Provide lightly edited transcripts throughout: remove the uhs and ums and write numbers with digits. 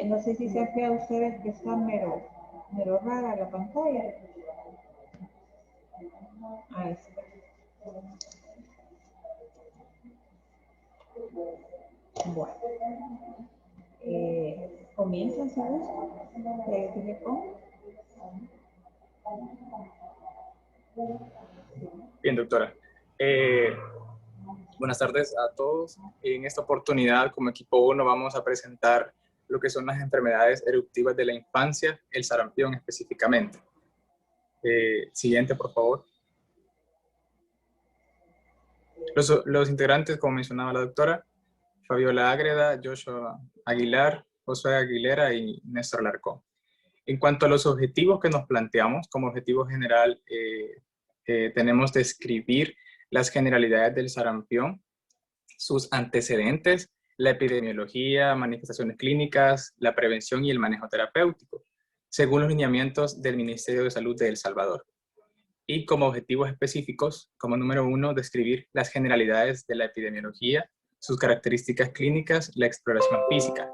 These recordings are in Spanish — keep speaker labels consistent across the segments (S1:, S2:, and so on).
S1: No sé si se han fijado ustedes que está mero rara la pantalla. Ahí está. Bueno, comienzan, si gustan. ¿Qué le pongo?
S2: Bien, doctora. Buenas tardes a todos. En esta oportunidad, como equipo 1, vamos a presentar lo que son las enfermedades eruptivas de la infancia, el sarampión específicamente. Siguiente, por favor. Los integrantes, como mencionaba la doctora, Fabiola Ágreda, Joshua Aguilar, Josué Aguilera y Néstor Larcón. En cuanto a los objetivos que nos planteamos, como objetivo general, tenemos describir las generalidades del sarampión, sus antecedentes, la epidemiología, manifestaciones clínicas, la prevención y el manejo terapéutico, según los lineamientos del Ministerio de Salud de El Salvador. Y como objetivos específicos, como número 1, describir las generalidades de la epidemiología, sus características clínicas, la exploración física,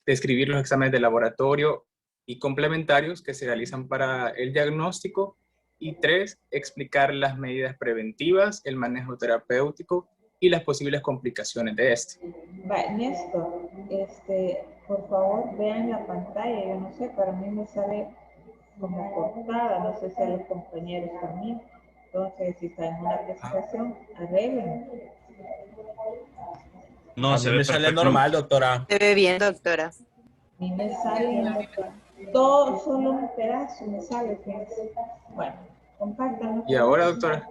S2: describir los exámenes de laboratorio y complementarios que se realizan para el diagnóstico, y 3, explicar las medidas preventivas, el manejo terapéutico y las posibles complicaciones de este.
S1: Néstor, por favor vean la pantalla, yo no sé, para mí me sale como cortada, no sé si a los compañeros también. Entonces, si está en una presentación, arreglen.
S3: No,
S4: A
S3: se
S4: mí
S3: ve
S4: me sale
S3: perfecto.
S4: normal, doctora.
S5: Se ve bien, doctora.
S1: A mí me sale todo, solo un pedazo me sale, fíjense. Bueno, compártanlo.
S2: ¿Y ahora, doctora?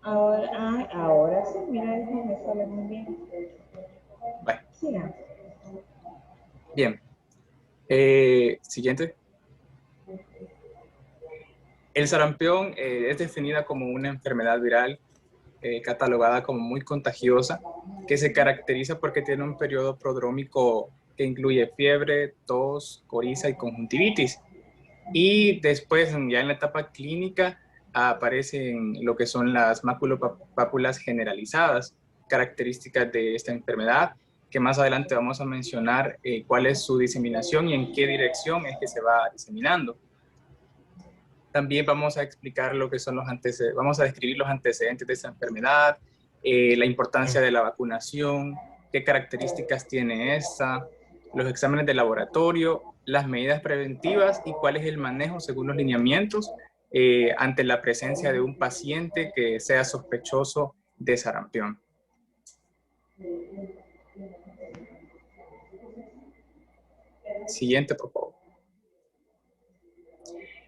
S1: Ahora sí, mira, eso me sale muy bien.
S2: Bye.
S1: Sigan.
S2: Bien. Siguiente. El sarampión es definida como una enfermedad viral catalogada como muy contagiosa, que se caracteriza porque tiene un periodo prodrómico que incluye fiebre, tos, coriza y conjuntivitis. Y después, ya en la etapa clínica, aparecen lo que son las maculopápulas generalizadas, características de esta enfermedad, que más adelante vamos a mencionar cuál es su diseminación y en qué dirección es que se va diseminando. También vamos a explicar lo que son los antecedentes, vamos a describir los antecedentes de esta enfermedad, la importancia de la vacunación, qué características tiene esta, los exámenes de laboratorio, las medidas preventivas y cuál es el manejo según los lineamientos ante la presencia de un paciente que sea sospechoso de sarampión. Siguiente, por favor.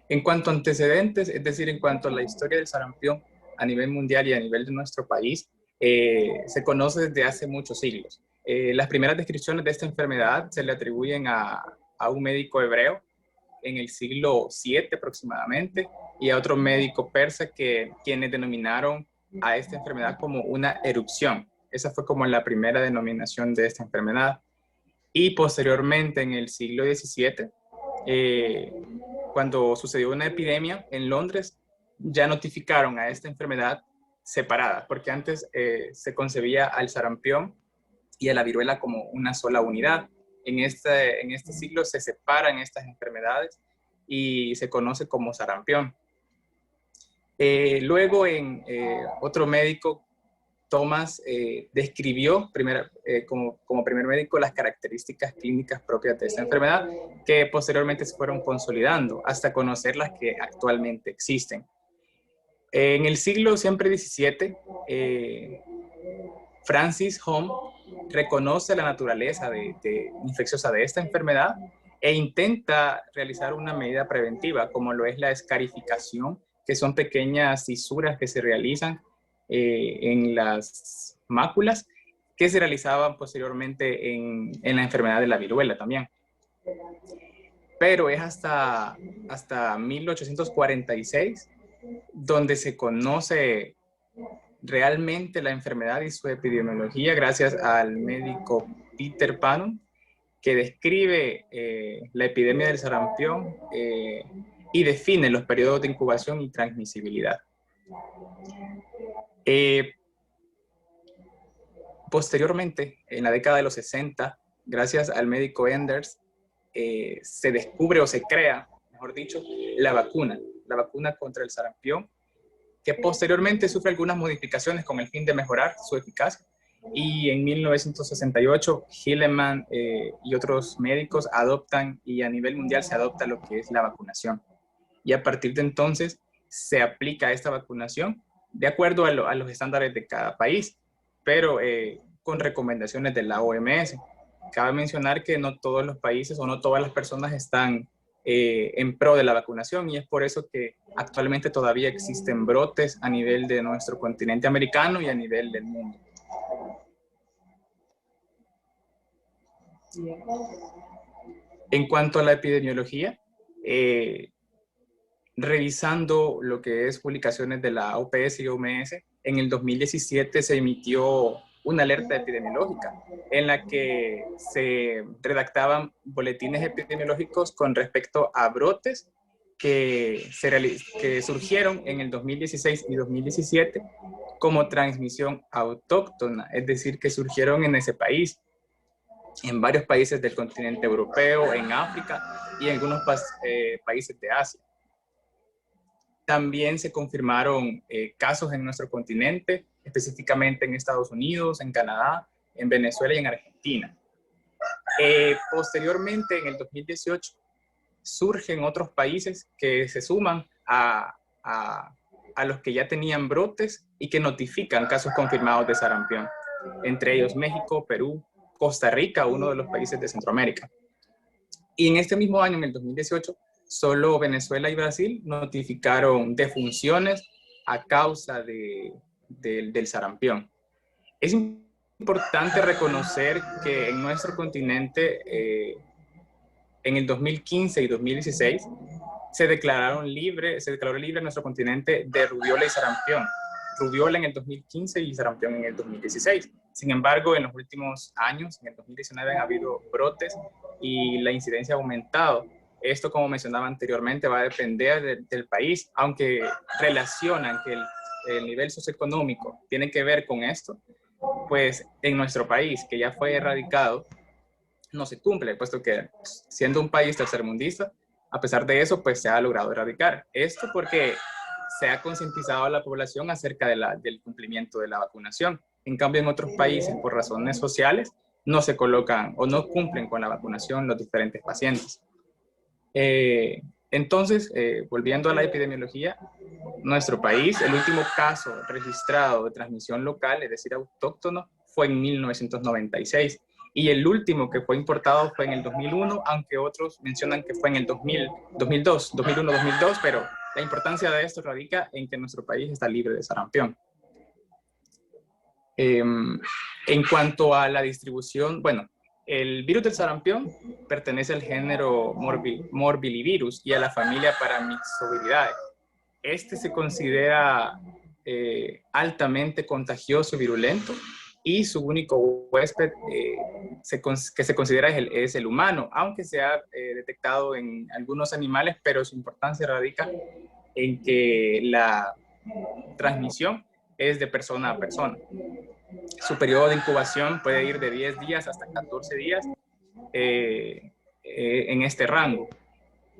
S2: En cuanto a antecedentes, es decir, en cuanto a la historia del sarampión a nivel mundial y a nivel de nuestro país, se conoce desde hace muchos siglos. Las primeras descripciones de esta enfermedad se le atribuyen a un médico hebreo en el siglo VII aproximadamente y a otro médico persa quienes denominaron a esta enfermedad como una erupción. Esa fue como la primera denominación de esta enfermedad. Y posteriormente, en el siglo XVII, cuando sucedió una epidemia en Londres, ya notificaron a esta enfermedad separada, porque antes se concebía al sarampión y a la viruela como una sola unidad. En este siglo se separan estas enfermedades y se conoce como sarampión. Luego, otro médico, Thomas, describió como primer médico las características clínicas propias de esta enfermedad, que posteriormente se fueron consolidando hasta conocer las que actualmente existen. En el siglo siempre XVII, Francis Home reconoce la naturaleza infecciosa de esta enfermedad e intenta realizar una medida preventiva, como lo es la escarificación, que son pequeñas fisuras que se realizan en las máculas, que se realizaban posteriormente en la enfermedad de la viruela también. Pero es hasta 1846 donde se conoce realmente la enfermedad y su epidemiología gracias al médico Peter Panum, que describe la epidemia del sarampión y define los periodos de incubación y transmisibilidad. Posteriormente, en la década de los 60, gracias al médico Enders, se descubre o se crea, mejor dicho, la vacuna contra el sarampión, que posteriormente sufre algunas modificaciones con el fin de mejorar su eficacia. Y en 1968, Hilleman y otros médicos adoptan, y a nivel mundial se adopta lo que es la vacunación. Y a partir de entonces se aplica esta vacunación de acuerdo a los estándares de cada país, pero con recomendaciones de la OMS. Cabe mencionar que no todos los países o no todas las personas están en pro de la vacunación, y es por eso que actualmente todavía existen brotes a nivel de nuestro continente americano y a nivel del mundo. En cuanto a la epidemiología, revisando lo que es publicaciones de la OPS y OMS, en el 2017 se emitió una alerta epidemiológica en la que se redactaban boletines epidemiológicos con respecto a brotes que surgieron en el 2016 y 2017 como transmisión autóctona, es decir, que surgieron en ese país, en varios países del continente europeo, en África y en algunos países de Asia. También se confirmaron casos en nuestro continente, específicamente en Estados Unidos, en Canadá, en Venezuela y en Argentina. Posteriormente, en el 2018, surgen otros países que se suman a los que ya tenían brotes y que notifican casos confirmados de sarampión. Entre ellos México, Perú, Costa Rica, uno de los países de Centroamérica. Y en este mismo año, en el 2018, solo Venezuela y Brasil notificaron defunciones a causa del sarampión. Es importante reconocer que en nuestro continente, en el 2015 y 2016, se declaró libre en nuestro continente de rubiola y sarampión. Rubiola en el 2015 y sarampión en el 2016. Sin embargo, en los últimos años, en el 2019, han habido brotes y la incidencia ha aumentado. Esto, como mencionaba anteriormente, va a depender del país, aunque relacionan que el nivel socioeconómico tiene que ver con esto, pues en nuestro país, que ya fue erradicado, no se cumple, puesto que siendo un país tercermundista, a pesar de eso, pues se ha logrado erradicar. Esto porque se ha concientizado a la población acerca del cumplimiento de la vacunación. En cambio, en otros países, por razones sociales, no se colocan o no cumplen con la vacunación los diferentes pacientes. Entonces, volviendo a la epidemiología, nuestro país, el último caso registrado de transmisión local, es decir, autóctono, fue en 1996. Y el último que fue importado fue en el 2001, aunque otros mencionan que fue en el 2002, pero la importancia de esto radica en que nuestro país está libre de sarampión. En cuanto a la distribución, bueno, el virus del sarampión pertenece al género Morbillivirus y a la familia Paramyxoviridae. Este se considera altamente contagioso y virulento, y su único huésped que se considera es el humano, aunque se ha detectado en algunos animales, pero su importancia radica en que la transmisión es de persona a persona. Su periodo de incubación puede ir de 10 días hasta 14 días en este rango,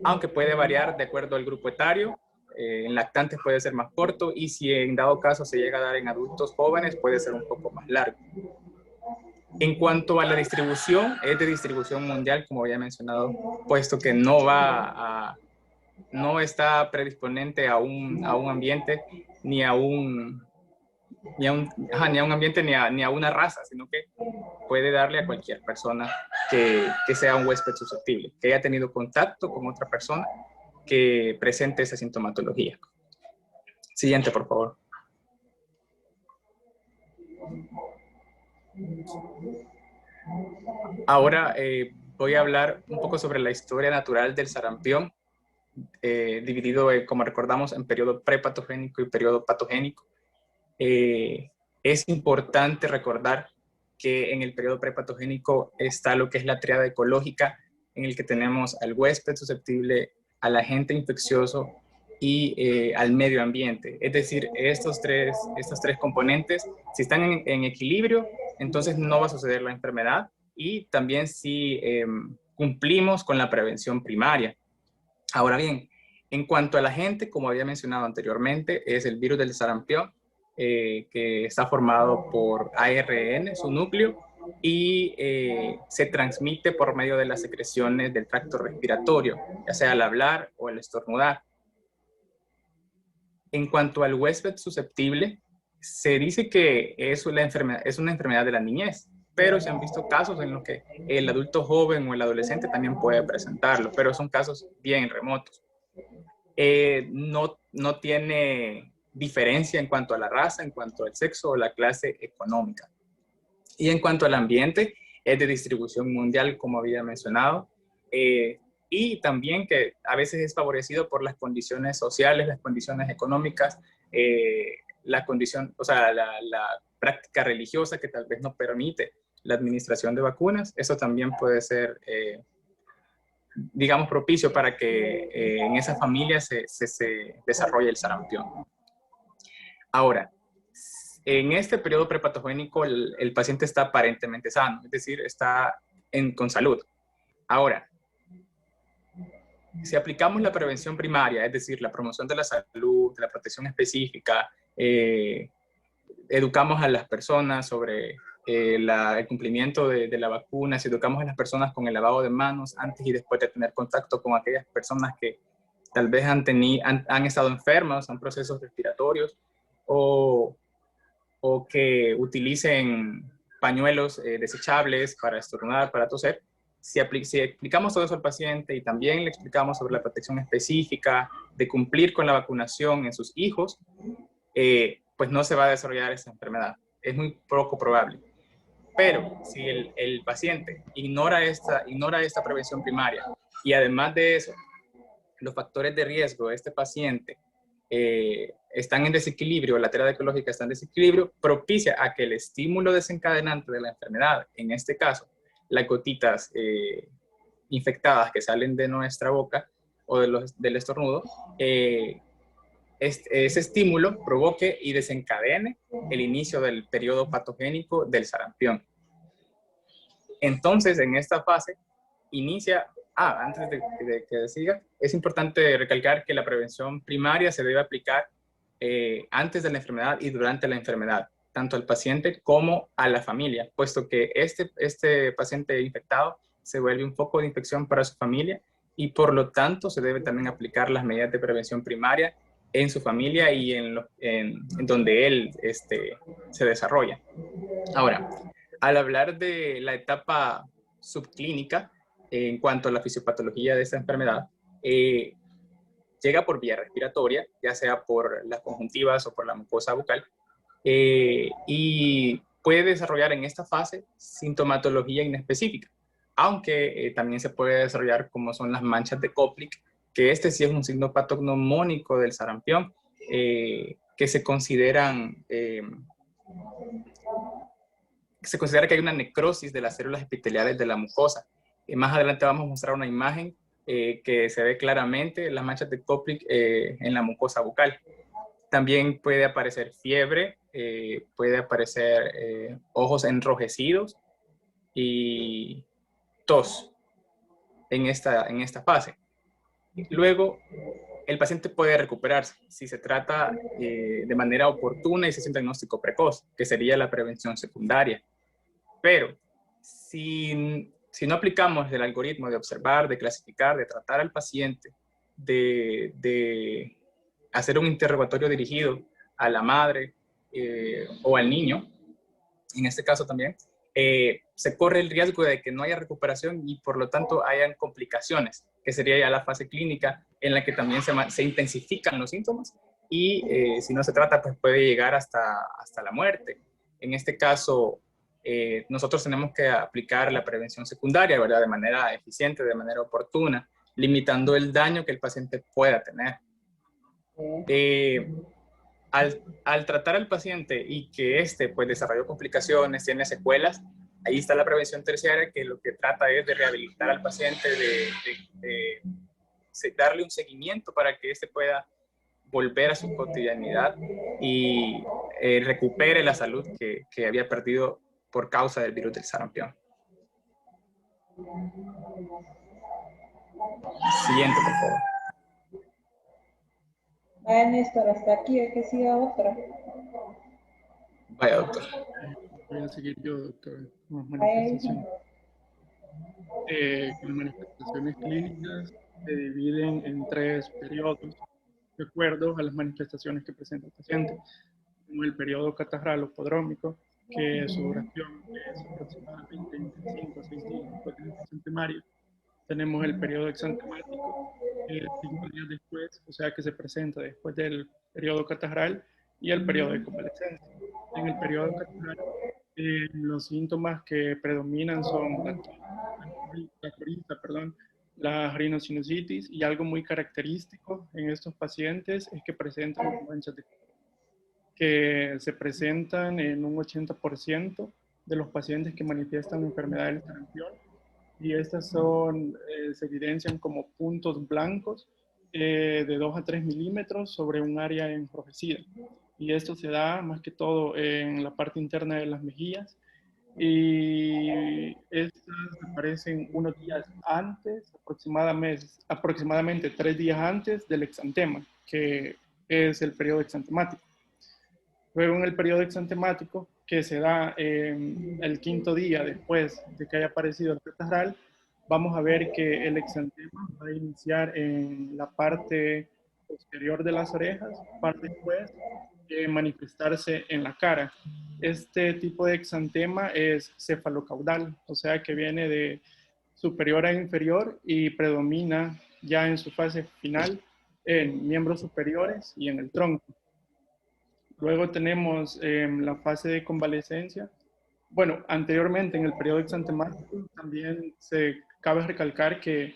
S2: aunque puede variar de acuerdo al grupo etario. En lactantes puede ser más corto, y si en dado caso se llega a dar en adultos jóvenes, puede ser un poco más largo. En cuanto a la distribución, es de distribución mundial, como había mencionado, puesto que no está predisponente a un ambiente, ni a un ambiente, ni a una raza, sino que puede darle a cualquier persona que sea un huésped susceptible, que haya tenido contacto con otra persona que presente esa sintomatología. Siguiente, por favor. Ahora voy a hablar un poco sobre la historia natural del sarampión, dividido, como recordamos, en periodo prepatogénico y periodo patogénico. Es importante recordar que en el periodo prepatogénico está lo que es la tríada ecológica, en el que tenemos al huésped susceptible, al agente infeccioso y al medio ambiente. Es decir, estos tres componentes, si están en equilibrio, entonces no va a suceder la enfermedad, y también si cumplimos con la prevención primaria. Ahora bien, en cuanto al agente, como había mencionado anteriormente, es el virus del sarampión, que está formado por ARN, su núcleo, y se transmite por medio de las secreciones del tracto respiratorio, ya sea al hablar o al estornudar. En cuanto al huésped susceptible, se dice que es una enfermedad de la niñez, pero se han visto casos en los que el adulto joven o el adolescente también puede presentarlo, pero son casos bien remotos. No tiene diferencia en cuanto a la raza, en cuanto al sexo o la clase económica. Y en cuanto al ambiente, es de distribución mundial, como había mencionado, y también que a veces es favorecido por las condiciones sociales, las condiciones económicas, la condición, o sea, la práctica religiosa que tal vez no permite la administración de vacunas. Eso también puede ser, digamos, propicio para que en esa familia se desarrolle el sarampión. Ahora, en este periodo prepatogénico el paciente está aparentemente sano, es decir, está con salud. Ahora, si aplicamos la prevención primaria, es decir, la promoción de la salud, de la protección específica, educamos a las personas sobre el cumplimiento de la vacuna, si educamos a las personas con el lavado de manos antes y después de tener contacto con aquellas personas que tal vez han estado enfermas, han procesos respiratorios, o que utilicen pañuelos desechables para estornudar, para toser. Si explicamos todo eso al paciente y también le explicamos sobre la protección específica de cumplir con la vacunación en sus hijos, pues no se va a desarrollar esa enfermedad. Es muy poco probable. Pero si el paciente ignora esta prevención primaria y además de eso, los factores de riesgo de este paciente están en desequilibrio, la terapia ecológica está en desequilibrio, propicia a que el estímulo desencadenante de la enfermedad, en este caso, las gotitas infectadas que salen de nuestra boca o del estornudo, ese estímulo provoque y desencadene el inicio del periodo patogénico del sarampión. Entonces, en esta fase, inicia, antes de que siga, es importante recalcar que la prevención primaria se debe aplicar antes de la enfermedad y durante la enfermedad, tanto al paciente como a la familia, puesto que este paciente infectado se vuelve un foco de infección para su familia y por lo tanto se debe también aplicar las medidas de prevención primaria en su familia y en donde él se desarrolla. Ahora, al hablar de la etapa subclínica, en cuanto a la fisiopatología de esta enfermedad, llega por vía respiratoria, ya sea por las conjuntivas o por la mucosa bucal, y puede desarrollar en esta fase sintomatología inespecífica, aunque también se puede desarrollar como son las manchas de Koplik, que sí es un signo patognomónico del sarampión, que se considera que hay una necrosis de las células epiteliales de la mucosa. Más adelante vamos a mostrar una imagen que se ve claramente las manchas de Koplik en la mucosa bucal. También puede aparecer fiebre, puede aparecer ojos enrojecidos y tos en esta fase. Luego, el paciente puede recuperarse si se trata de manera oportuna y se hace un diagnóstico precoz, que sería la prevención secundaria. Pero si no aplicamos el algoritmo de observar, de clasificar, de tratar al paciente, de hacer un interrogatorio dirigido a la madre o al niño, en este caso también, se corre el riesgo de que no haya recuperación y por lo tanto hayan complicaciones, que sería ya la fase clínica en la que también se intensifican los síntomas y si no se trata, pues puede llegar hasta la muerte. En este caso, nosotros tenemos que aplicar la prevención secundaria, ¿verdad? De manera eficiente, de manera oportuna, limitando el daño que el paciente pueda tener. Al tratar al paciente y que pues desarrolló complicaciones, tiene secuelas, ahí está la prevención terciaria, que lo que trata es de rehabilitar al paciente, de darle un seguimiento para que pueda volver a su cotidianidad y recupere la salud que había perdido por causa del virus del sarampión. Siguiente, por favor.
S1: Vaya, Néstor, hasta aquí, hay que siga otra.
S2: Vaya, doctor.
S3: Voy a seguir yo, doctor, con las
S1: Ahí.
S3: manifestaciones. Las manifestaciones clínicas se dividen en 3 periodos, de acuerdo a las manifestaciones que presenta el paciente. Como el periodo catarral o prodrómico, que su duración es aproximadamente entre 5 a 6 días después de la infección primaria. Tenemos el periodo exantemático, que es 5 días después, o sea que se presenta después del periodo catarral, y el periodo de convalecencia. En el periodo catarral, los síntomas que predominan son la coriza, perdón, la rinosinusitis, y algo muy característico en estos pacientes es que presentan manchas de que se presentan en un 80% de los pacientes que manifiestan la enfermedad del sarampión, y estas se evidencian como puntos blancos de 2 a 3 milímetros sobre un área enrojecida. Y esto se da más que todo en la parte interna de las mejillas, y estas aparecen unos días antes, aproximadamente 3 días antes del exantema, que es el periodo exantemático. Luego en el periodo exantemático, que se da el 5.º día después de que haya aparecido el catarral, vamos a ver que el exantema va a iniciar en la parte posterior de las orejas para después manifestarse en la cara. Este tipo de exantema es cefalocaudal, o sea que viene de superior a inferior y predomina ya en su fase final en miembros superiores y en el tronco. Luego tenemos la fase de convalecencia. Bueno, anteriormente en el periodo exantemático también se cabe recalcar que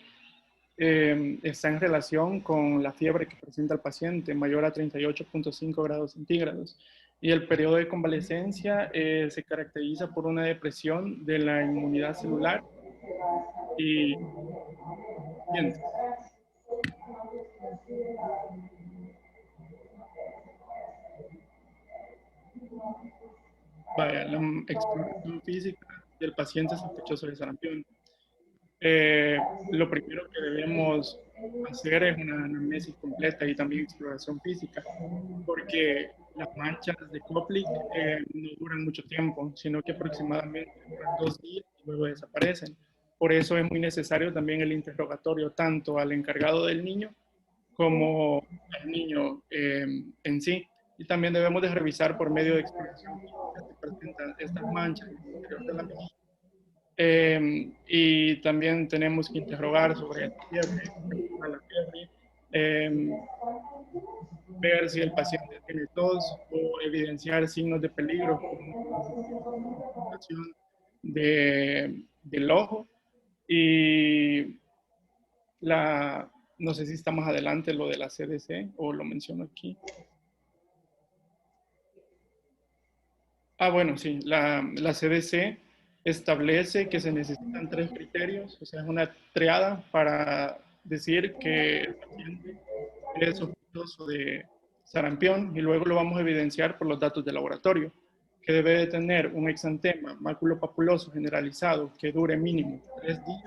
S3: está en relación con la fiebre que presenta el paciente, mayor a 38.5 grados centígrados. Y el periodo de convalecencia se caracteriza por una depresión de la inmunidad celular y dientes. Vaya, la exploración física del paciente sospechoso de sarampión. Lo primero que debemos hacer es una anamnesis completa y también exploración física, porque las manchas de Koplik no duran mucho tiempo, sino que aproximadamente duran 2 días y luego desaparecen. Por eso es muy necesario también el interrogatorio tanto al encargado del niño como al niño en sí. Y también debemos de revisar por medio de exploración física si presentan estas manchas en el interior de la mejilla. Y también tenemos que interrogar sobre la fiebre, ver si el paciente tiene tos o evidenciar signos de peligro como del ojo. Y no sé si está más adelante lo de la CDC o lo menciono aquí. Bueno, sí, la CDC establece que se necesitan 3 criterios, o sea, es una triada para decir que el paciente es sospechoso de sarampión, y luego lo vamos a evidenciar por los datos de laboratorio, que debe de tener un exantema maculopapuloso generalizado que dure mínimo 3 días,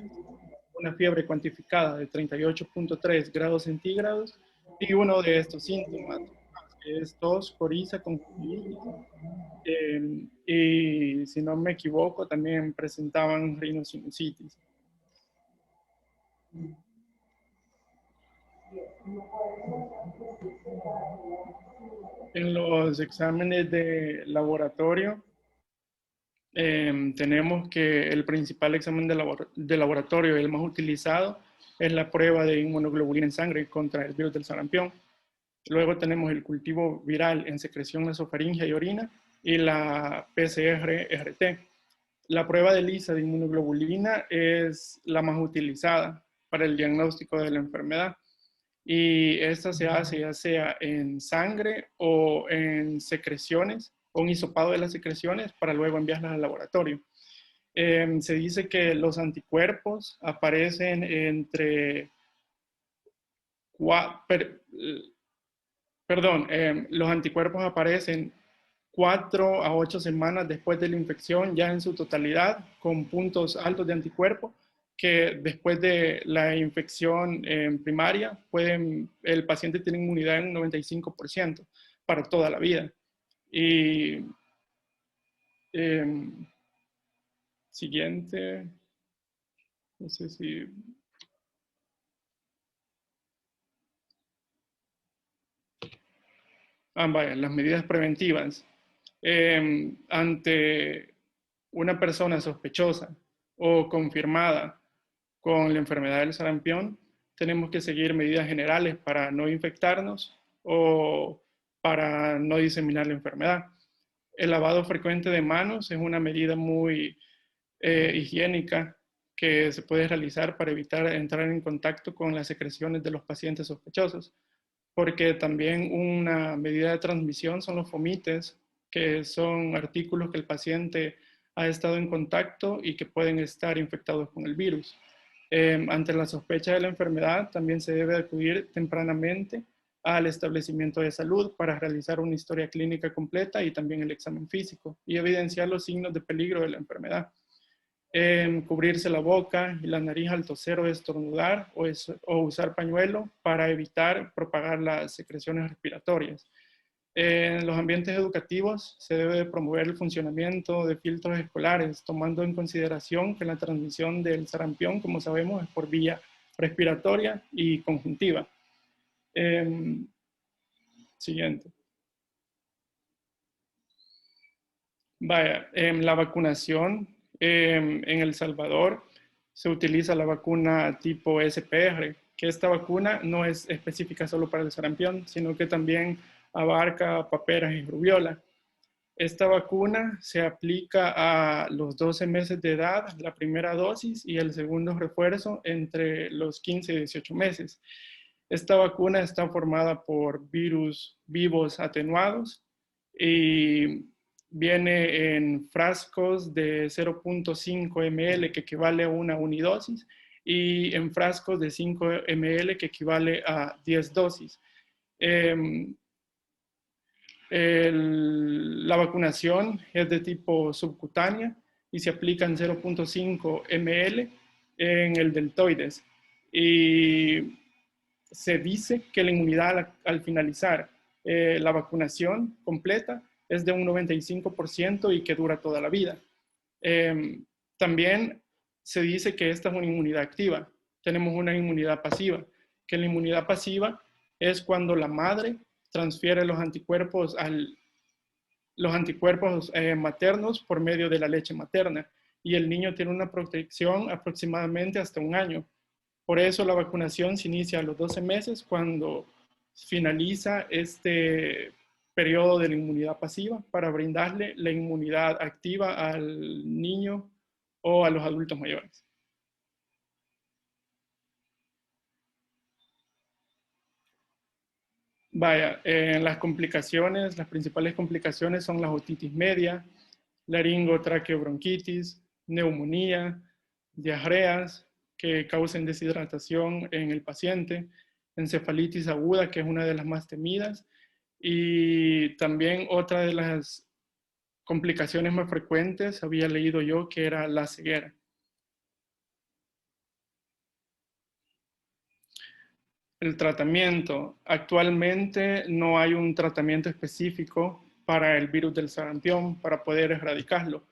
S3: una fiebre cuantificada de 38.3 grados centígrados y uno de estos síntomas, que es tos, coriza, conjuntivitis. Y si no me equivoco, también presentaban rinosinusitis. En los exámenes de laboratorio, tenemos que el principal examen de laboratorio, el más utilizado, es la prueba de inmunoglobulina en sangre contra el virus del sarampión. Luego tenemos el cultivo viral en secreción nasofaringea y orina y la PCR-RT. La prueba de ELISA de inmunoglobulina es la más utilizada para el diagnóstico de la enfermedad, y esta se hace ya sea en sangre o en secreciones, o un hisopado de las secreciones para luego enviarlas al laboratorio. Se dice que los anticuerpos aparecen entre los anticuerpos aparecen 4 a 8 semanas después de la infección, ya en su totalidad, con puntos altos de anticuerpos, que después de la infección primaria, el paciente tiene inmunidad en un 95% para toda la vida. Y siguiente, no sé si... vaya, las medidas preventivas. Ante una persona sospechosa o confirmada con la enfermedad del sarampión, tenemos que seguir medidas generales para no infectarnos o para no diseminar la enfermedad. El lavado frecuente de manos es una medida muy higiénica que se puede realizar para evitar entrar en contacto con las secreciones de los pacientes sospechosos, porque también una medida de transmisión son los fomites, que son artículos que el paciente ha estado en contacto y que pueden estar infectados con el virus. Ante la sospecha de la enfermedad, también se debe acudir tempranamente al establecimiento de salud para realizar una historia clínica completa y también el examen físico y evidenciar los signos de peligro de la enfermedad. Cubrirse la boca y la nariz al toser o estornudar o usar pañuelo para evitar propagar las secreciones respiratorias. En los ambientes educativos se debe promover el funcionamiento de filtros escolares, tomando en consideración que la transmisión del sarampión, como sabemos, es por vía respiratoria y conjuntiva. Siguiente. Vaya, la vacunación en El Salvador se utiliza la vacuna tipo SPR, que esta vacuna no es específica solo para el sarampión, sino que también abarca paperas y rubiola. Esta vacuna se aplica a los 12 meses de edad, la primera dosis, y el segundo refuerzo entre los 15 y 18 meses. Esta vacuna está formada por virus vivos atenuados y viene en frascos de 0.5 ml, que equivale a una unidosis, y en frascos de 5 ml, que equivale a 10 dosis. La vacunación es de tipo subcutánea y se aplica en 0.5 ml en el deltoides. Y se dice que la inmunidad al finalizar la vacunación completa es de un 95% y que dura toda la vida. También se dice que esta es una inmunidad activa. Tenemos una inmunidad pasiva, que la inmunidad pasiva es cuando la madre transfiere los anticuerpos maternos por medio de la leche materna y el niño tiene una protección aproximadamente hasta un año. Por eso la vacunación se inicia a los 12 meses cuando finaliza este periodo de la inmunidad pasiva para brindarle la inmunidad activa al niño o a los adultos mayores. Vaya, las complicaciones, las principales complicaciones son la otitis media, laringotraqueobronquitis, neumonía, diarreas que causen deshidratación en el paciente, encefalitis aguda, que es una de las más temidas, y también otra de las complicaciones más frecuentes, había leído yo, que era la ceguera. El tratamiento. Actualmente no hay un tratamiento específico para el virus del sarampión para poder erradicarlo,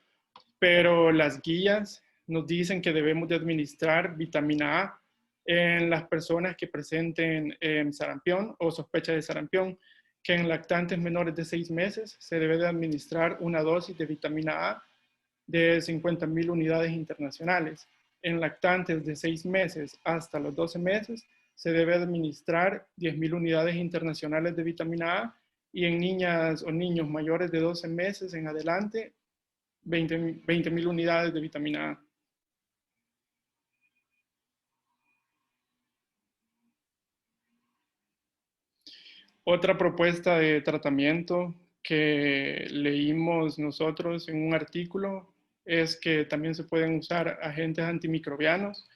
S3: pero las guías nos dicen que debemos de administrar vitamina A en las personas que presenten sarampión o sospecha de sarampión, que en lactantes menores de 6 meses se debe de administrar una dosis de vitamina A de 50.000 unidades internacionales. En lactantes de 6 meses hasta los 12 meses se debe administrar 10.000 unidades internacionales de vitamina A y en niñas o niños mayores de 12 meses en adelante 20.000 unidades de vitamina A. Otra propuesta de tratamiento que leímos nosotros en un artículo es que también se pueden usar agentes antimicrobianos,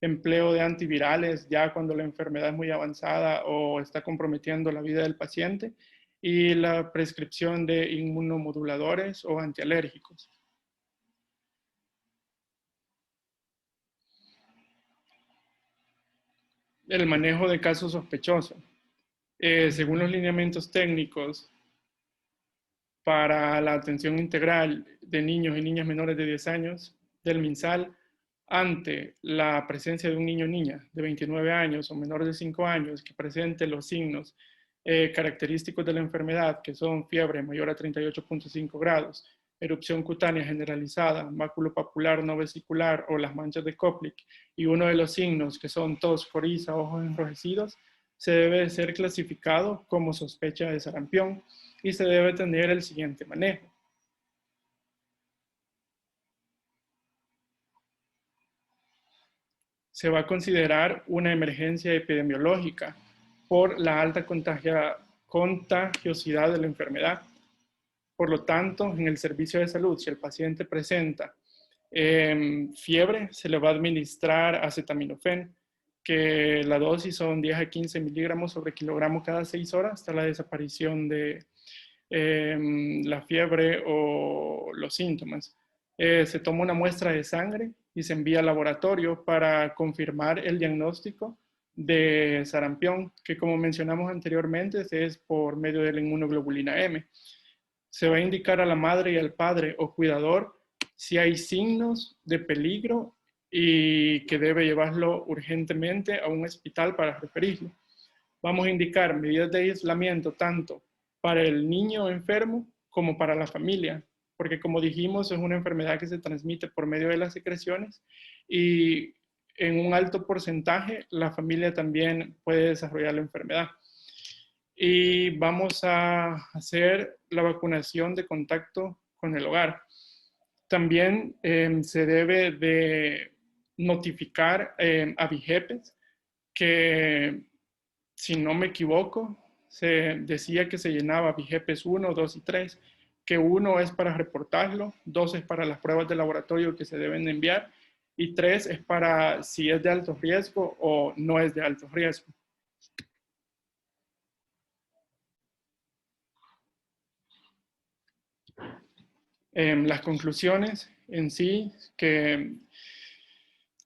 S3: empleo de antivirales ya cuando la enfermedad es muy avanzada o está comprometiendo la vida del paciente, y la prescripción de inmunomoduladores o antialérgicos. el manejo de casos sospechosos. Según los lineamientos técnicos para la atención integral de niños y niñas menores de 10 años del MinSal, ante la presencia de un niño o niña de 29 años o menor de 5 años que presente los signos característicos de la enfermedad, que son fiebre mayor a 38.5 grados, erupción cutánea generalizada, maculopapular no vesicular o las manchas de Koplik, y uno de los signos que son tos, coriza, ojos enrojecidos, se debe ser clasificado como sospecha de sarampión y se debe tener el siguiente manejo. Se va a considerar una emergencia epidemiológica por la alta contagiosidad de la enfermedad. Por lo tanto, en el servicio de salud, si el paciente presenta fiebre, se le va a administrar acetaminofén, que la dosis son 10 a 15 miligramos sobre kilogramo cada 6 horas hasta la desaparición de la fiebre o los síntomas. Se toma una muestra de sangre y se envía al laboratorio para confirmar el diagnóstico de sarampión, que como mencionamos anteriormente es por medio de la inmunoglobulina M. Se va a indicar a la madre y al padre o cuidador si hay signos de peligro y que debe llevarlo urgentemente a un hospital para referirlo. Vamos a indicar medidas de aislamiento tanto para el niño enfermo como para la familia, porque como dijimos es una enfermedad que se transmite por medio de las secreciones y en un alto porcentaje la familia también puede desarrollar la enfermedad. Y vamos a hacer la vacunación de contacto con el hogar. También se debe de notificar a VIGEPES que, si no me equivoco, se decía que se llenaba VIGEPES 1, 2 y 3, que 1 es para reportarlo, 2 es para las pruebas de laboratorio que se deben enviar y 3 es para si es de alto riesgo o no es de alto riesgo. Las conclusiones en sí, que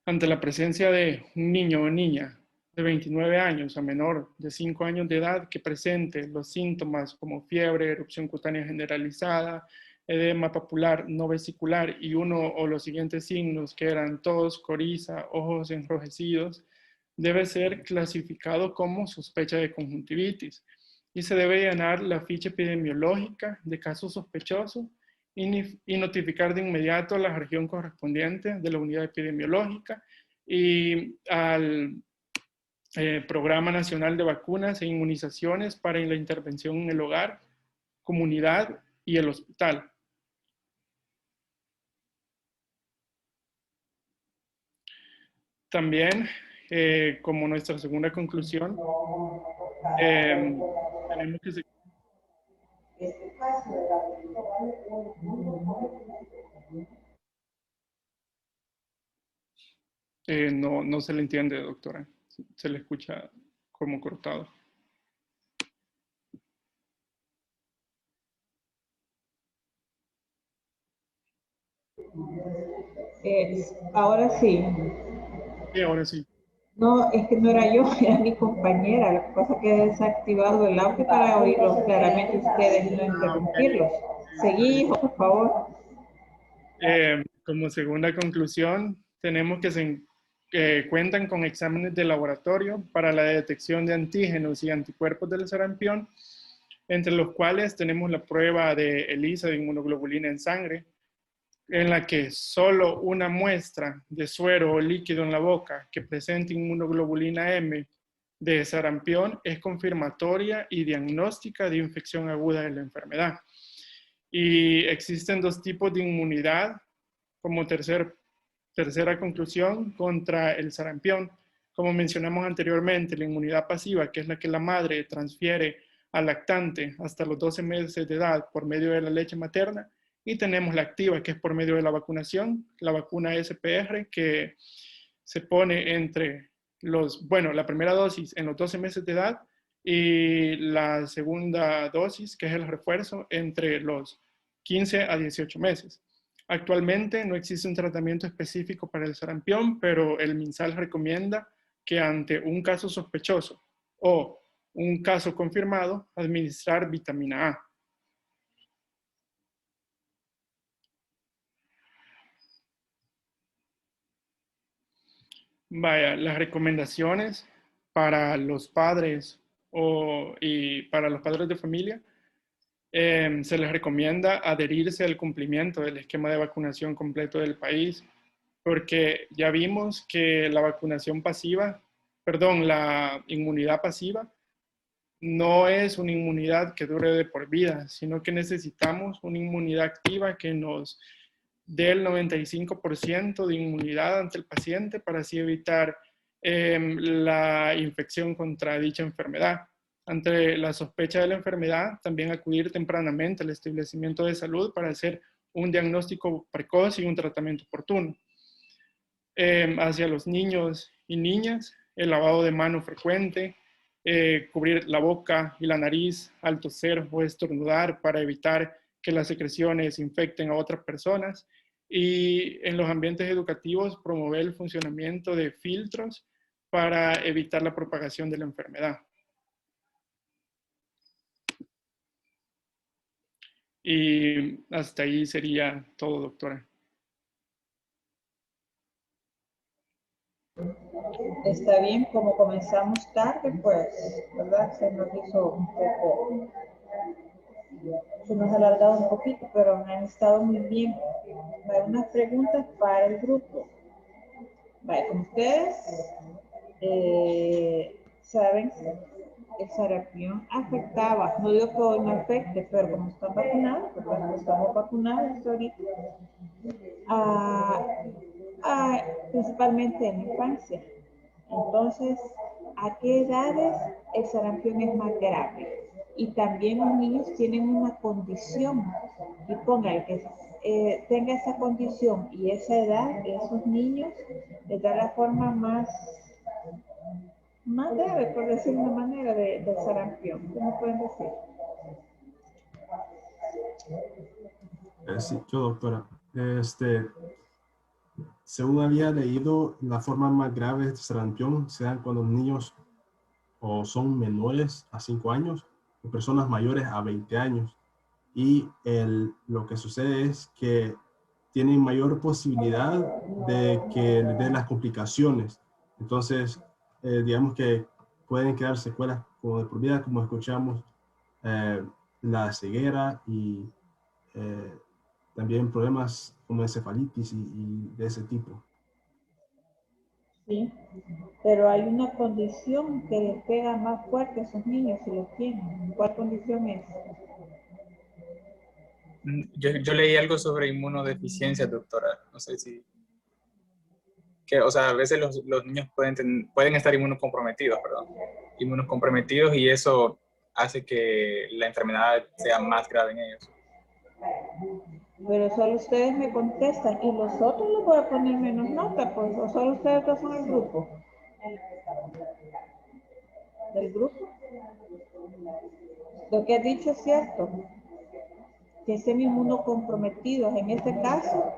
S3: ante la presencia de un niño o niña de 29 años a menor de 5 años de edad que presente los síntomas como fiebre, erupción cutánea generalizada, edema papular no vesicular y uno o los siguientes signos que eran tos, coriza, ojos enrojecidos, debe ser clasificado como sospecha de conjuntivitis y se debe llenar la ficha epidemiológica de casos sospechosos y notificar de inmediato a la región correspondiente de la unidad epidemiológica y al Programa Nacional de Vacunas e Inmunizaciones para la intervención en el hogar, comunidad y el hospital. También, como nuestra segunda conclusión, tenemos que seguir. No se le entiende, doctora. Se le escucha como cortado.
S1: Ahora sí.
S3: Sí, ahora sí.
S1: No, es que no era yo, era mi compañera. Lo que pasa es que he desactivado el audio para oírlos claramente ustedes y no interrumpirlos. Seguí, hijo, por favor.
S3: Como segunda conclusión, tenemos que se cuentan con exámenes de laboratorio para la detección de antígenos y anticuerpos del sarampión, entre los cuales tenemos la prueba de ELISA de inmunoglobulina en sangre, en la que solo una muestra de suero o líquido en la boca que presente inmunoglobulina M de sarampión es confirmatoria y diagnóstica de infección aguda de la enfermedad. Y existen dos tipos de inmunidad como tercera conclusión contra el sarampión. Como mencionamos anteriormente, la inmunidad pasiva, que es la que la madre transfiere al lactante hasta los 12 meses de edad por medio de la leche materna, y tenemos la activa, que es por medio de la vacunación, la vacuna SPR, que se pone entre la primera dosis en los 12 meses de edad y la segunda dosis, que es el refuerzo, entre los 15 a 18 meses. Actualmente no existe un tratamiento específico para el sarampión, pero el MinSal recomienda que ante un caso sospechoso o un caso confirmado, administrar vitamina A. Vaya, las recomendaciones para los padres y para los padres de familia, se les recomienda adherirse al cumplimiento del esquema de vacunación completo del país, porque ya vimos que la vacunación pasiva, perdón, la inmunidad pasiva no es una inmunidad que dure de por vida, sino que necesitamos una inmunidad activa que nos dé el 95% de inmunidad ante el paciente para así evitar la infección contra dicha enfermedad. Ante la sospecha de la enfermedad, también acudir tempranamente al establecimiento de salud para hacer un diagnóstico precoz y un tratamiento oportuno. Hacia los niños y niñas, el lavado de mano frecuente, cubrir la boca y la nariz al toser o estornudar para evitar que las secreciones infecten a otras personas, y en los ambientes educativos promover el funcionamiento de filtros para evitar la propagación de la enfermedad. Y hasta ahí sería todo, doctora.
S1: Está bien, como comenzamos tarde, pues, ¿verdad? Se nos hizo un poco, se nos ha alargado un poquito, pero han estado muy bien. Hay unas preguntas para el grupo. Vale, como ustedes saben, el sarampión afectaba, no digo que hoy no afecte, pero como están vacunados, ¿verdad? Estamos vacunados ahorita, principalmente en la infancia. Entonces, ¿a qué edades el sarampión es más grave? Y también los niños tienen una condición, y pongan que tenga esa condición y esa edad, esos niños les da la forma más grave, por decir una manera, del sarampión. ¿Qué me pueden decir?
S4: Sí, yo, doctora. Según había leído, la forma más grave de sarampión se dan cuando los niños o son menores a 5 años o personas mayores a 20 años. Y lo que sucede es que tienen mayor posibilidad de que les den las complicaciones. Entonces, digamos que pueden quedar secuelas como de por vida, como escuchamos, la ceguera y también problemas como encefalitis y de ese tipo.
S1: Sí, pero hay una condición que les pega más fuerte a esos niños si los tienen. ¿Cuál condición es?
S2: Yo leí algo sobre inmunodeficiencia, doctora. No sé si... o sea, a veces los niños pueden estar inmunocomprometidos, perdón. Inmunocomprometidos, y eso hace que la enfermedad sea más grave en ellos.
S1: Pero solo ustedes me contestan y los otros les voy a poner menos nota, pues, o solo ustedes dos son el grupo. ¿Del grupo? Lo que has dicho es cierto, que estén inmunocomprometidos. En este caso,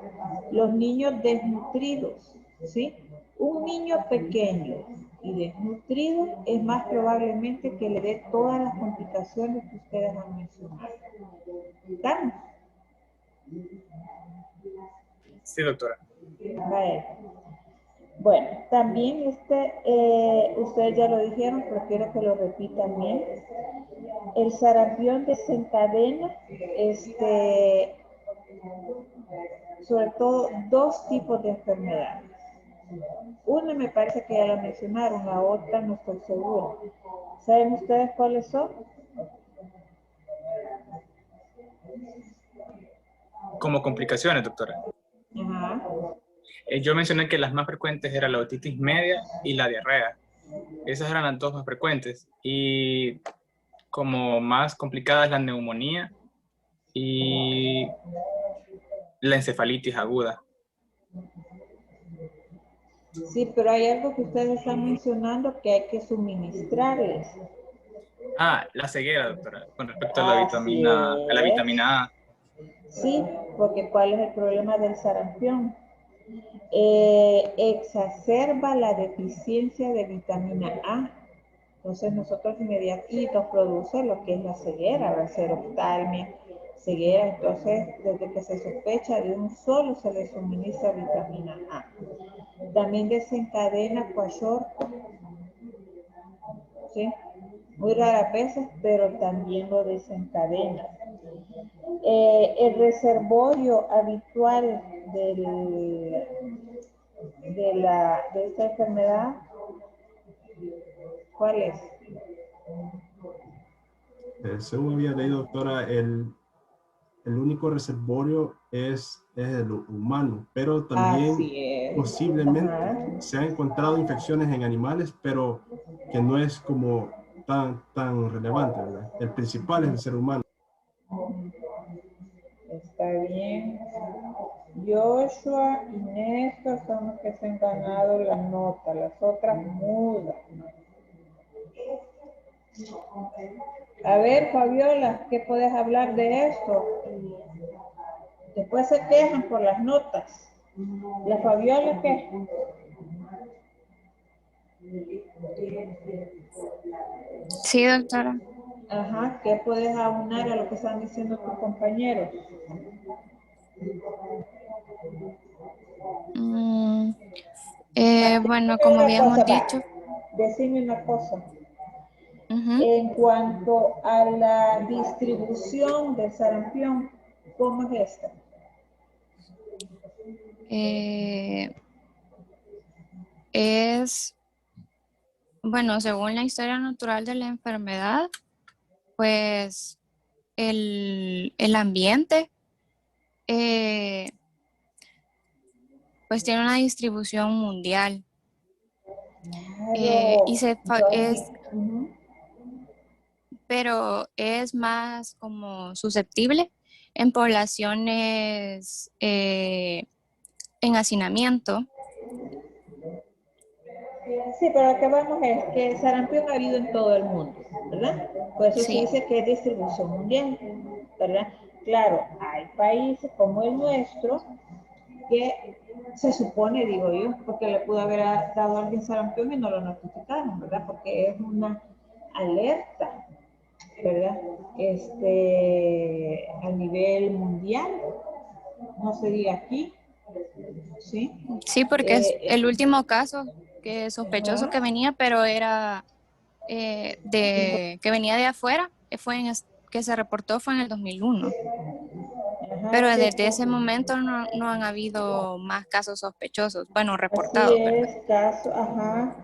S1: los niños desnutridos, ¿sí? Un niño pequeño y desnutrido es más probablemente que le dé todas las complicaciones que ustedes han mencionado. ¿Estamos?
S2: Sí, doctora.
S1: Vale. Bueno, también ustedes ya lo dijeron, pero quiero que lo repitan bien. El sarampión desencadena, sobre todo, dos tipos de enfermedades. Una me parece que ya la mencionaron, la otra no estoy segura. ¿Saben ustedes cuáles son?
S2: Como complicaciones, doctora.
S1: Ajá.
S2: Yo mencioné que las más frecuentes eran la otitis media y la diarrea. Esas eran las dos más frecuentes. Y como más complicadas, la neumonía y la encefalitis aguda.
S1: Sí, pero hay algo que ustedes están mencionando que hay que suministrarles.
S2: La ceguera, doctora, con respecto a la vitamina A.
S1: Sí, porque ¿cuál es el problema del sarampión? exacerba la deficiencia de vitamina A. Entonces nosotros inmediatamente produce lo que es la ceguera, la seroftalmia, ceguera. Entonces, desde que se sospecha de un solo se le suministra vitamina A. También desencadena cuajorco, ¿sí? Muy raras veces, pero también lo desencadena. El reservorio habitual de esta enfermedad, ¿cuál es?
S4: Según había leído, doctora, el único reservorio es el humano, pero también
S1: Así es.
S4: posiblemente
S1: Ajá.
S4: se han encontrado infecciones en animales, pero que no es como tan relevante, ¿verdad? El principal es el ser humano.
S1: Está bien. Joshua y Néstor son los que se han ganado la nota, las otras mudas. A ver, Fabiola, ¿qué puedes hablar de esto? Después se quejan por las notas. ¿La Fabiola qué?
S5: Sí, doctora.
S1: Ajá, ¿qué puedes aunar a lo que están diciendo tus compañeros?
S5: Mm, bueno,
S1: Decime
S5: como
S1: una cosa,
S5: habíamos dicho,
S1: decime una cosa.
S5: ujú,
S1: En cuanto a la distribución del sarampión, ¿cómo es esta?
S5: eh, es, bueno, según la historia natural de la enfermedad, pues el ambiente, eh, pues tiene una distribución mundial. Y
S1: Claro,
S5: es,
S1: ujú.
S5: pero es más como susceptible en poblaciones en hacinamiento.
S1: Sí, pero lo que vamos es que el sarampión ha habido en todo el mundo, ¿verdad? Por eso se
S5: Sí,
S1: dice que es distribución mundial, ¿verdad? Claro, hay países como el nuestro que se supone, digo yo, porque le pudo haber dado a alguien sarampión y no lo notificaron, ¿verdad? Porque es una alerta, ¿verdad? A nivel mundial, no sería aquí, ¿sí?
S5: sí, porque es el último caso que sospechoso
S1: Ajá,
S5: que venía, pero era que venía de afuera, que se reportó fue en el 2001.
S1: ajá,
S5: Pero
S1: que
S5: desde ese momento no han habido más casos sospechosos, bueno,
S1: así
S5: reportados, ¿verdad?
S1: es, caso, ajá,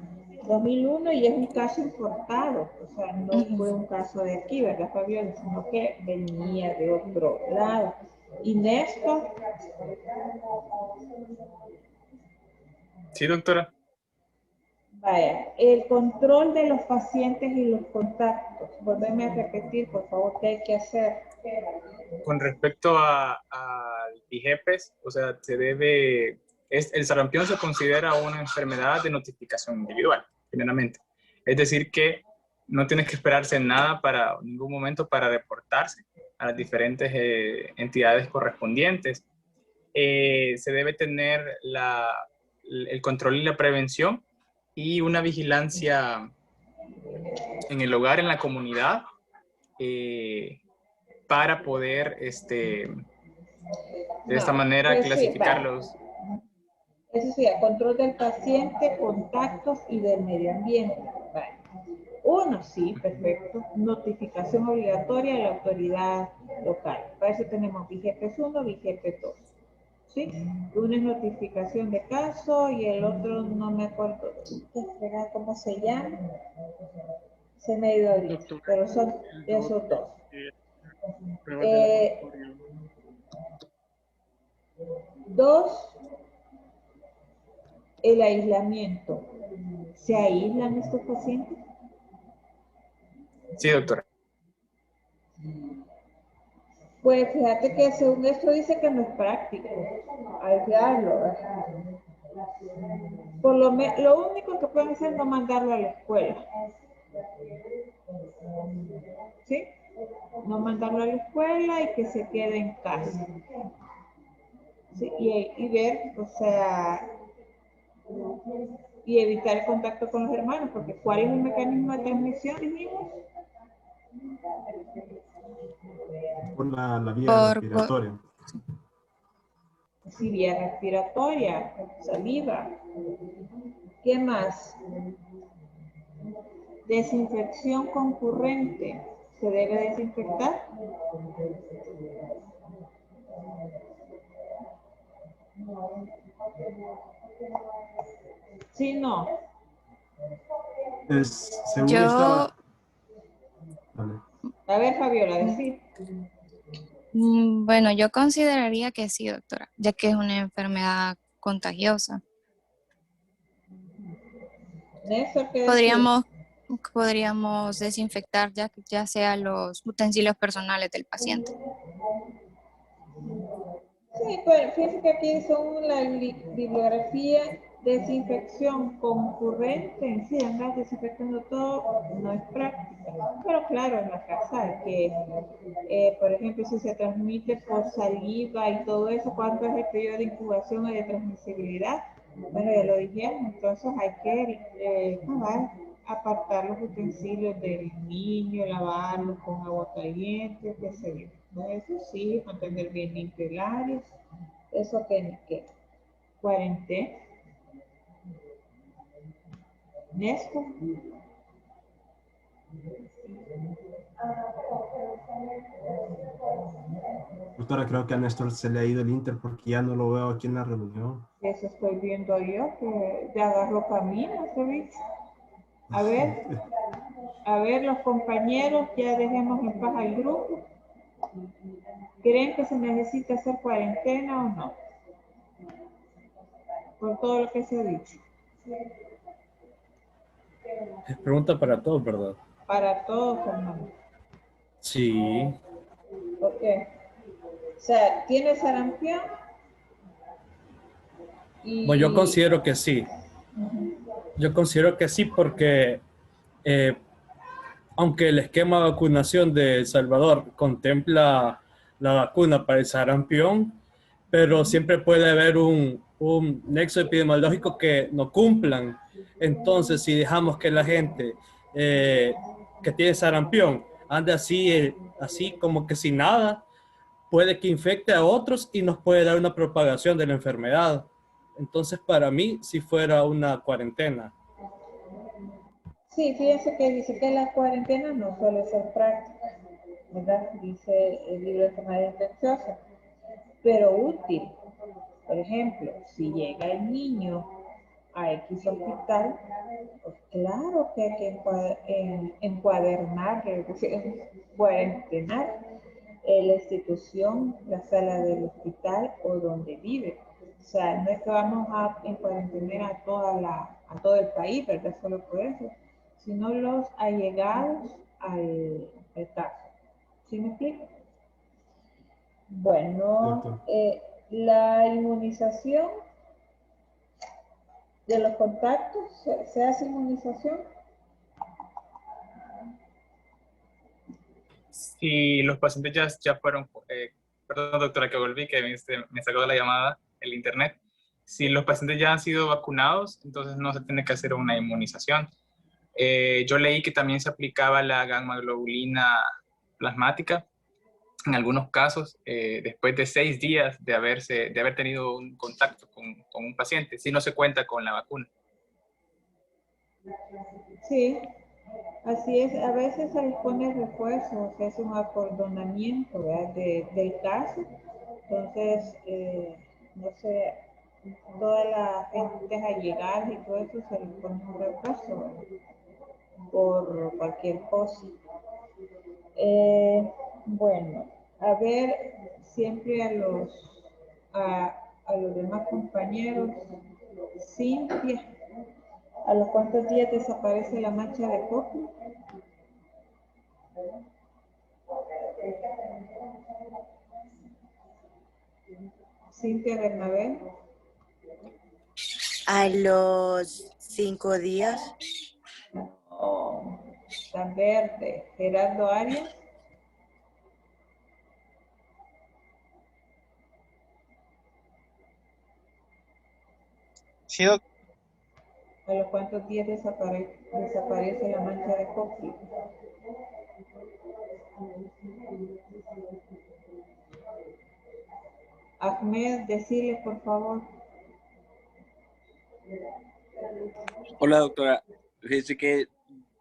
S1: 2001 y es un caso importado, o sea, no
S5: Ujú.
S1: fue un caso de aquí, ¿verdad, Fabiola? Sino que venía de otro lado. Y Néstor,
S2: Sí, doctora.
S1: vaya, el control de los pacientes y los contactos. Volveme a repetir, por favor, qué hay que hacer.
S2: Con respecto al IGEPES, o sea, el sarampión se considera una enfermedad de notificación individual, primeramente. Es decir, que no tienes que esperarse nada para ningún momento para reportarse a las diferentes entidades correspondientes. Se debe tener el control y la prevención y una vigilancia en el hogar, en la comunidad, para poder de esta
S1: No,
S2: manera
S1: pues sí, vaya.
S2: clasificarlos.
S1: Eso sí, control del paciente, contactos y del medio ambiente. Vale. Uno, sí, perfecto. Notificación obligatoria a la autoridad local. Para eso tenemos VIGEPES 1, VIGEPES 2. ¿Sí? Uno es notificación de caso y el otro no me acuerdo cómo se llama. Se me ha ido ahorita,
S3: Doctora,
S1: pero son
S3: el dos,
S1: esos dos.
S3: pruebas de
S1: Eh,
S3: laboratorio.
S1: Dos, el aislamiento. ¿Se aíslan estos pacientes?
S2: Sí, doctora.
S1: Pues fíjate que según esto dice que no es práctico aislarlo, ¿verdad? Lo único que pueden hacer es no mandarlo a la escuela, ¿sí? No mandarlo a la escuela y que se quede en casa. ¿Sí? Y ver, o sea, y evitar el contacto con los hermanos, porque ¿cuál es el mecanismo de transmisión, dijimos?
S4: Por la vía
S5: Por,
S4: respiratoria.
S1: Sí, vía respiratoria, saliva. ¿Qué más? Desinfección concurrente. ¿Se debe desinfectar? Sí, no.
S4: Según
S5: yo,
S4: esta... Vale.
S1: A ver, Fabiola, decir.
S5: bueno, yo consideraría que sí, doctora, ya que es una enfermedad contagiosa.
S1: Néstor, ¿qué decir?
S5: Podríamos desinfectar ya sea los utensilios personales del paciente.
S1: Sí, pues fíjense que aquí son la bibliografía, desinfección concurrente, en sí, andar desinfectando todo no es práctica. Pero claro, en la casa, que por ejemplo, si se transmite por saliva y todo eso, ¿cuánto es el periodo de incubación y de transmisibilidad? Bueno, ya lo dijimos, entonces hay que apartar los utensilios del niño, lavarlos con agua caliente, qué sé yo. ¿No? Eso sí, mantener bien limpio el área. Eso que cuarentena. Néstor.
S4: Doctora, creo que a Néstor se le ha ido el Inter porque ya no lo veo aquí en la reunión.
S1: Eso estoy viendo yo, que ya agarró camino, ¿sabes? A ver, los compañeros, ya dejemos en paz al grupo. ¿Creen que se necesita hacer cuarentena o no? Por todo lo que se ha dicho.
S6: Es pregunta para todos, ¿verdad?
S1: Para todos, hermano.
S6: Sí.
S1: Ok. O sea, tiene sarampión
S6: Bueno, yo
S1: y...
S6: considero que sí. Yo considero que sí porque eh, aunque el esquema de vacunación de El Salvador contempla la vacuna para el sarampión, pero siempre puede haber un nexo epidemiológico que no cumplan. Entonces, si dejamos que la gente que tiene sarampión ande así como que sin nada, puede que infecte a otros y nos puede dar una propagación de la enfermedad. Entonces, para mí, si fuera una cuarentena.
S1: Sí, fíjense que dice que la cuarentena no suele ser práctica, ¿verdad? Dice el libro de enfermedades infecciosas, pero útil. Por ejemplo, si llega el niño a X hospital, pues claro que hay que encuadernar, cuarentenar la institución, la sala del hospital o donde vive. O sea, no es que vamos a encuarentenar a todo el país, ¿verdad? Solo por eso, sino los allegados al caso. ¿Sí me explico? Bueno,
S4: Cierto.
S1: la inmunización de los contactos, ¿se hace inmunización?
S2: Si los pacientes ya fueron, perdón doctora que volví, que me sacó de la llamada el internet. Si los pacientes ya han sido vacunados, entonces no se tiene que hacer una inmunización. Yo leí que también se aplicaba la gamma globulina plasmática en algunos casos después de 6 días de haber tenido un contacto con un paciente, si no se cuenta con la vacuna.
S1: Sí, así es. A veces se les pone refuerzo, se hace un acordonamiento, ¿verdad? Del caso. Entonces, no sé, toda la gente allegadas y todo eso se les pone un refuerzo, ¿verdad? Por cualquier cosa. Bueno, a ver, siempre a los demás compañeros, Cintia, ¿a los cuántos días desaparece la mancha de poplo? Cintia Bernabé,
S7: A los 5 días.
S1: oh, Tan Verde, Gerardo Arias,
S8: Sí, doctor.
S1: ¿A los cuántos días desaparece la mancha de cóclea? Ahmed, decirle por favor.
S8: Hola, doctora. Fíjese que,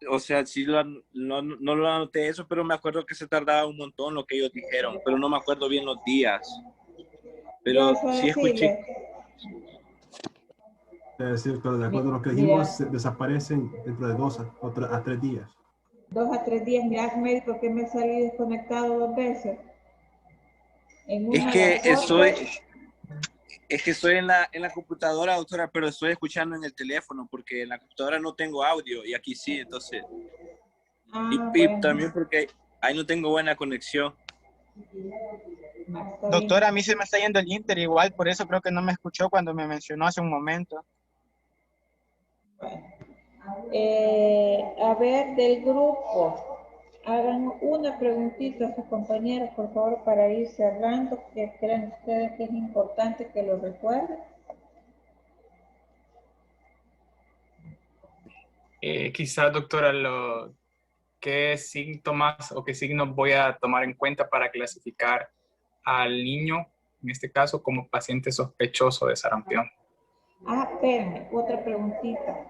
S8: o sea, sí no lo anoté eso, pero me acuerdo que se tardaba un montón lo que ellos dijeron, pero no me acuerdo bien los días. Pero
S1: Yo
S8: sí escuché.
S4: Es decir, doctora, de acuerdo a lo que dijimos, desaparecen dentro de 2 a 3 días.
S1: 2 a 3 días. Mira, Ahmed, ¿por qué me salí desconectado 2 veces? En
S8: Es
S1: una
S8: que
S1: las fotos.
S8: estoy en la computadora, doctora, pero estoy escuchando en el teléfono porque en la computadora no tengo audio y aquí sí, entonces. Y
S1: Bueno.
S8: también porque ahí no tengo buena conexión.
S9: Doctora, a mí se me está yendo el Inter igual, por eso creo que no me escuchó cuando me mencionó hace un momento.
S1: Bueno. A ver, del grupo, hagan una preguntita a sus compañeros, por favor, para ir cerrando, que crean ustedes que es importante que lo recuerden.
S2: Quizás, doctora, ¿qué síntomas o qué signos voy a tomar en cuenta para clasificar al niño, en este caso, como paciente sospechoso de sarampión?
S1: Espérenme, otra preguntita.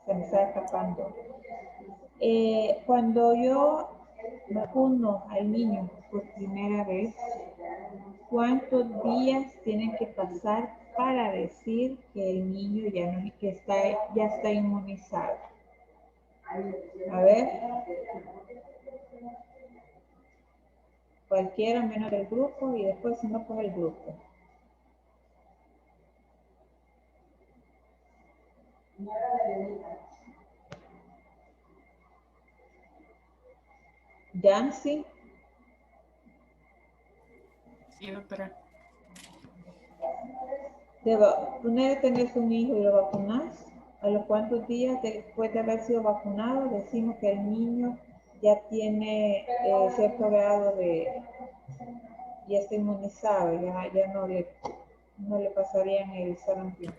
S1: Se me está escapando. Cuando yo vacuno al niño por primera vez, ¿cuántos días tienen que pasar para decir que el niño ya está inmunizado? A ver. Cualquiera menos del grupo y después si no, pues el grupo. Yancy.
S5: Sí, doctora.
S1: Primero tenés un hijo y lo vacunás. ¿A los cuántos días después de haber sido vacunado decimos que el niño ya tiene cierto grado ya está inmunizado, ya no le pasarían el sarampión?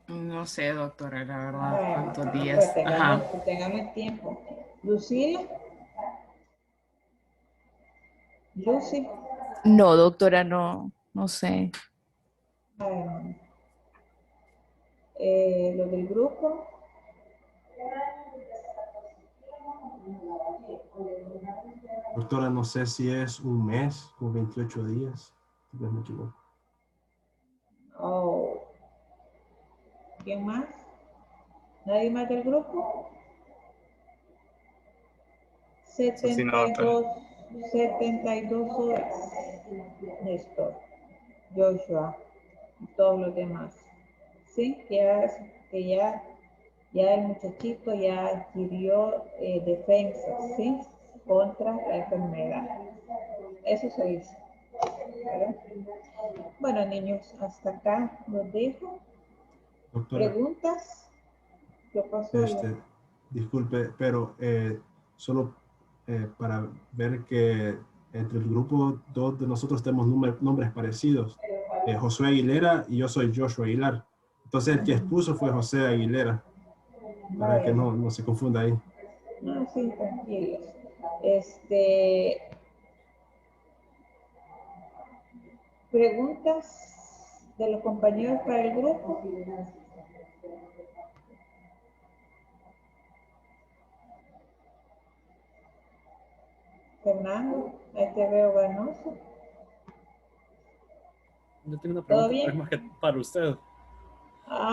S5: No sé, doctora, la verdad,
S1: Bueno,
S5: cuántos días.
S1: pues tengamos tiempo. Lucila. Lucy.
S10: No, doctora, no sé.
S1: Lo del grupo.
S4: Doctora, no sé si es un mes o 28 días. No me equivoco.
S1: ¿Quién más? ¿Nadie más del grupo? 72 horas. Néstor, Joshua y todos los demás. ¿Sí? Que ya el muchachito ya adquirió defensas, ¿sí? Contra la enfermedad. Eso se dice. ¿Verdad? Bueno, niños, hasta acá los dejo.
S4: Doctora,
S1: ¿Preguntas? ¿Qué pasó?
S4: Disculpe, pero solo para ver que entre el grupo 2 de nosotros tenemos nombres parecidos. Josué Aguilera y yo soy Joshua Aguilar. Entonces el que expuso fue José Aguilera, para que no se confunda ahí.
S1: No, sí, tranquilos. ¿Preguntas de los compañeros para el grupo? Fernando, ahí te veo ganoso.
S6: Yo tengo una pregunta, pero es más que para usted.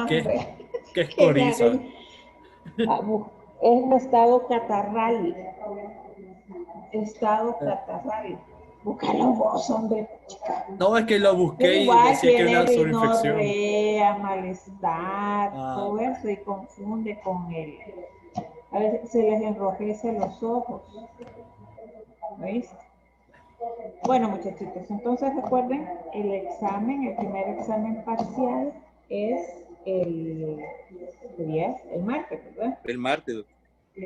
S6: ¿Qué es coriza?
S1: Es un estado catarral. Búscalo vos, hombre.
S6: No, es que lo busqué y decía que era una sobreinfección.
S1: Rinorrea, malestar, todo eso, y confunde con él. A veces se les enrojece los ojos. ¿Veis? Bueno, muchachitos, entonces recuerden, el primer examen parcial es el martes, ¿verdad?
S8: El martes, doctor.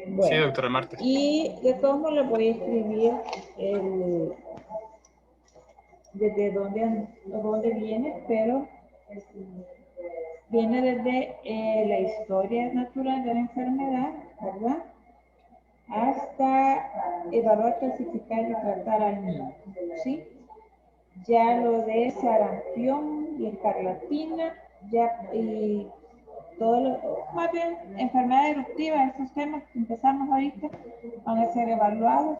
S1: Bueno,
S2: sí, doctora, el martes.
S1: Y de todos modos les voy a escribir desde dónde viene, pero Viene desde la historia natural de la enfermedad, ¿verdad? Hasta evaluar, clasificar y tratar al niño, ¿sí? Ya lo de sarampión y escarlatina, ya, y todo lo, más bien, enfermedad eruptiva, esos temas que empezamos ahorita, van a ser evaluados